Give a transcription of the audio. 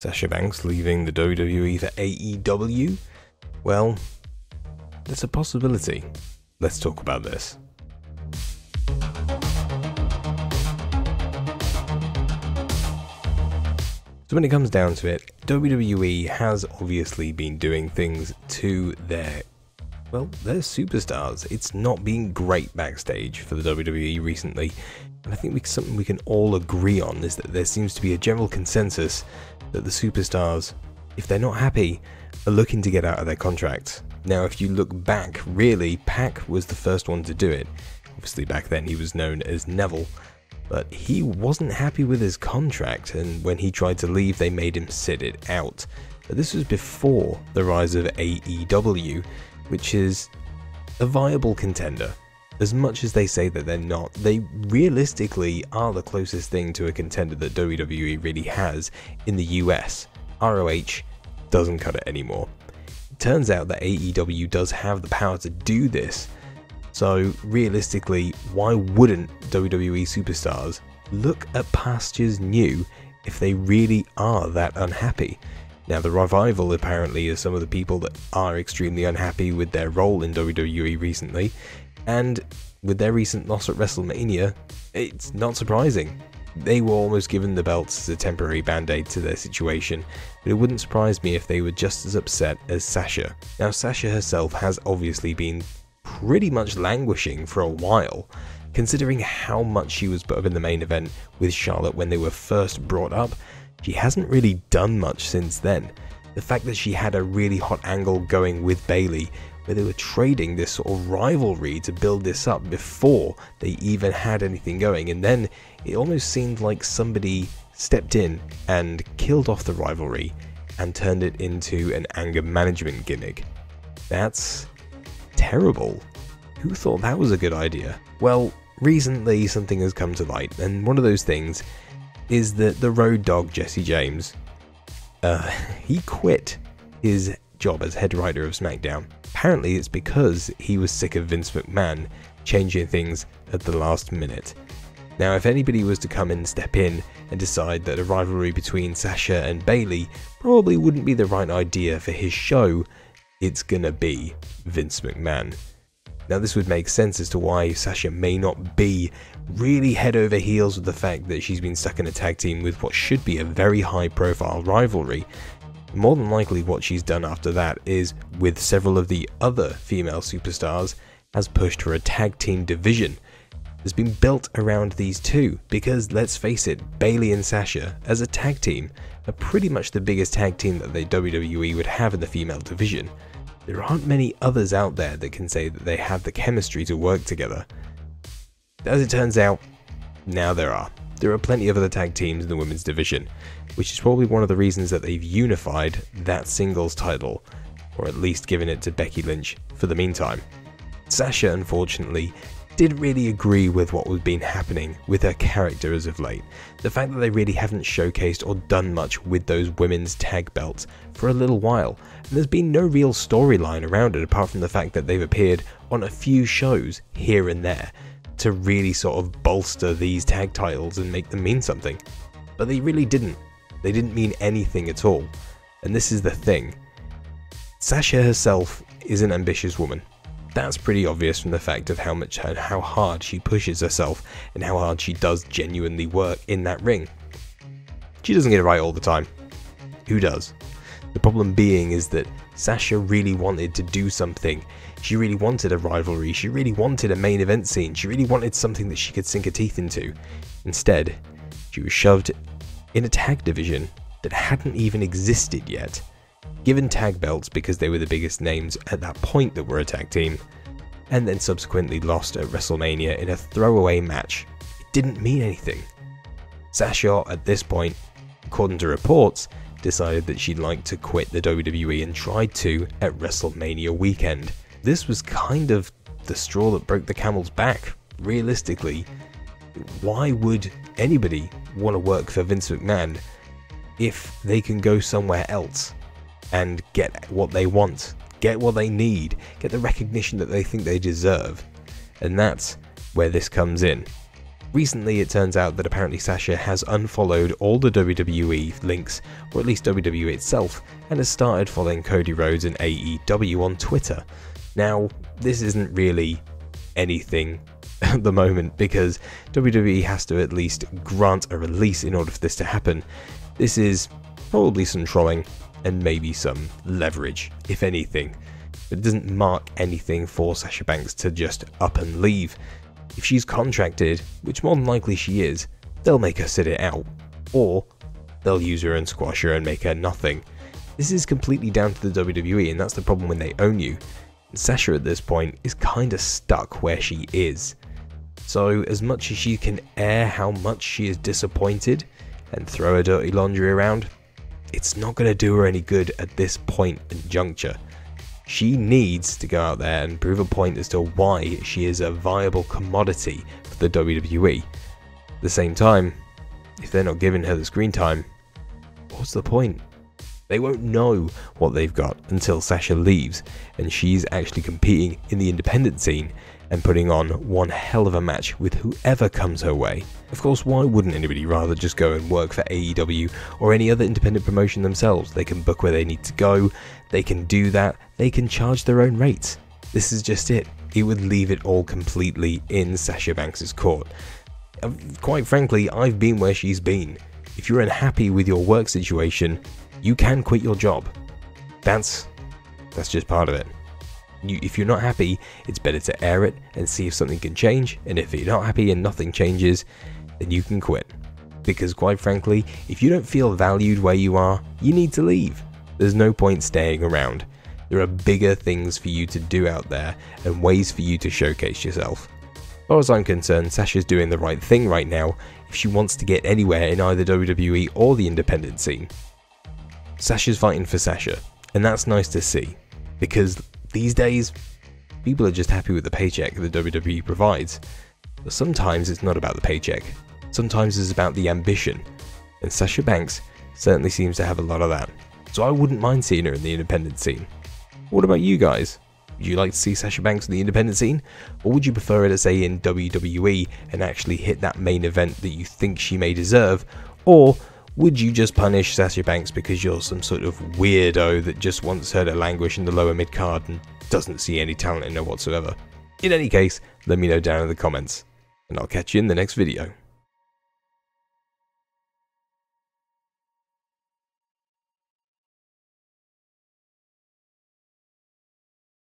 Sasha Banks leaving the WWE for AEW? Well, it's a possibility. Let's talk about this. So when it comes down to it, WWE has obviously been doing things to their superstars. It's not been great backstage for the WWE recently, and I think something we can all agree on is that there seems to be a general consensus that the superstars, if they're not happy, are looking to get out of their contracts. Now, if you look back, really, Pac was the first one to do it. Obviously, back then he was known as Neville, but he wasn't happy with his contract, and when he tried to leave, they made him sit it out. But this was before the rise of AEW, which is a viable contender. As much as they say that they're not, they realistically are the closest thing to a contender that WWE really has in the US. ROH doesn't cut it anymore. It turns out that AEW does have the power to do this. So realistically, why wouldn't WWE superstars look at pastures new if they really are that unhappy? Now, the Revival apparently is some of the people that are extremely unhappy with their role in WWE recently, and with their recent loss at WrestleMania, it's not surprising. They were almost given the belts as a temporary band-aid to their situation, but it wouldn't surprise me if they were just as upset as Sasha. Now, Sasha herself has obviously been pretty much languishing for a while, considering how much she was put up in the main event with Charlotte when they were first brought up. She hasn't really done much since then. The fact that she had a really hot angle going with Bayley, where they were trading this sort of rivalry to build this up before they even had anything going, and then it almost seemed like somebody stepped in and killed off the rivalry and turned it into an anger management gimmick. That's terrible. Who thought that was a good idea? Well, recently something has come to light, and one of those things is that the road dog Jesse James, he quit his job as head writer of SmackDown. Apparently it's because he was sick of Vince McMahon changing things at the last minute. Now, if anybody was to come and step in and decide that a rivalry between Sasha and Bayley probably wouldn't be the right idea for his show, it's gonna be Vince McMahon. Now, this would make sense as to why Sasha may not be really head over heels with the fact that she's been stuck in a tag team with what should be a very high profile rivalry. More than likely what she's done after that is, with several of the other female superstars, has pushed for a tag team division. Has been built around these two, because let's face it, Bayley and Sasha as a tag team are pretty much the biggest tag team that the WWE would have in the female division. There aren't many others out there that can say that they have the chemistry to work together. As it turns out, now there are. There are plenty of other tag teams in the women's division, which is probably one of the reasons that they've unified that singles title, or at least given it to Becky Lynch for the meantime. Sasha, unfortunately, didn't really agree with what was been happening with her character as of late. The fact that they really haven't showcased or done much with those women's tag belts for a little while, and there's been no real storyline around it apart from the fact that they've appeared on a few shows here and there to really sort of bolster these tag titles and make them mean something. But they really didn't. They didn't mean anything at all. And this is the thing. Sasha herself is an ambitious woman. That's pretty obvious from the fact of how hard she pushes herself and how hard she does genuinely work in that ring. She doesn't get it right all the time. Who does? The problem being is that Sasha really wanted to do something. She really wanted a rivalry. She really wanted a main event scene. She really wanted something that she could sink her teeth into. Instead, she was shoved in a tag division that hadn't even existed yet, given tag belts because they were the biggest names at that point that were a tag team, and then subsequently lost at WrestleMania in a throwaway match. It didn't mean anything. Sasha, at this point, according to reports, decided that she'd like to quit the WWE and tried to at WrestleMania weekend. This was kind of the straw that broke the camel's back. Realistically, why would anybody want to work for Vince McMahon if they can go somewhere else and get what they want, get what they need, get the recognition that they think they deserve? And that's where this comes in. Recently, it turns out that apparently Sasha has unfollowed all the WWE links, or at least WWE itself, and has started following Cody Rhodes and AEW on Twitter. Now, this isn't really anything at the moment, because WWE has to at least grant a release in order for this to happen. This is probably some trolling, and maybe some leverage, if anything. But it doesn't mark anything for Sasha Banks to just up and leave. If she's contracted, which more than likely she is, they'll make her sit it out, or they'll use her and squash her and make her nothing. This is completely down to the WWE, and that's the problem when they own you. And Sasha at this point is kinda stuck where she is. So as much as she can air how much she is disappointed and throw her dirty laundry around, it's not going to do her any good at this point and juncture. She needs to go out there and prove a point as to why she is a viable commodity for the WWE. At the same time, if they're not giving her the screen time, what's the point? They won't know what they've got until Sasha leaves and she's actually competing in the independent scene and putting on one hell of a match with whoever comes her way. Of course, why wouldn't anybody rather just go and work for AEW or any other independent promotion themselves? They can book where they need to go, they can do that, they can charge their own rates. This is just it. It would leave it all completely in Sasha Banks' court. Quite frankly, I've been where she's been. If you're unhappy with your work situation, you can quit your job. That's just part of it. If you're not happy, it's better to air it and see if something can change, and if you're not happy and nothing changes, then you can quit. Because quite frankly, if you don't feel valued where you are, you need to leave. There's no point staying around. There are bigger things for you to do out there and ways for you to showcase yourself. As far as I'm concerned, Sasha's doing the right thing right now if she wants to get anywhere in either WWE or the independent scene. Sasha's fighting for Sasha, and that's nice to see, because these days, people are just happy with the paycheck the WWE provides. But sometimes it's not about the paycheck. Sometimes it's about the ambition. And Sasha Banks certainly seems to have a lot of that. So I wouldn't mind seeing her in the independent scene. What about you guys? Would you like to see Sasha Banks in the independent scene? Or would you prefer her to stay in WWE and actually hit that main event that you think she may deserve? Or would you just punish Sasha Banks because you're some sort of weirdo that just wants her to languish in the lower mid-card and doesn't see any talent in her whatsoever? In any case, let me know down in the comments, and I'll catch you in the next video.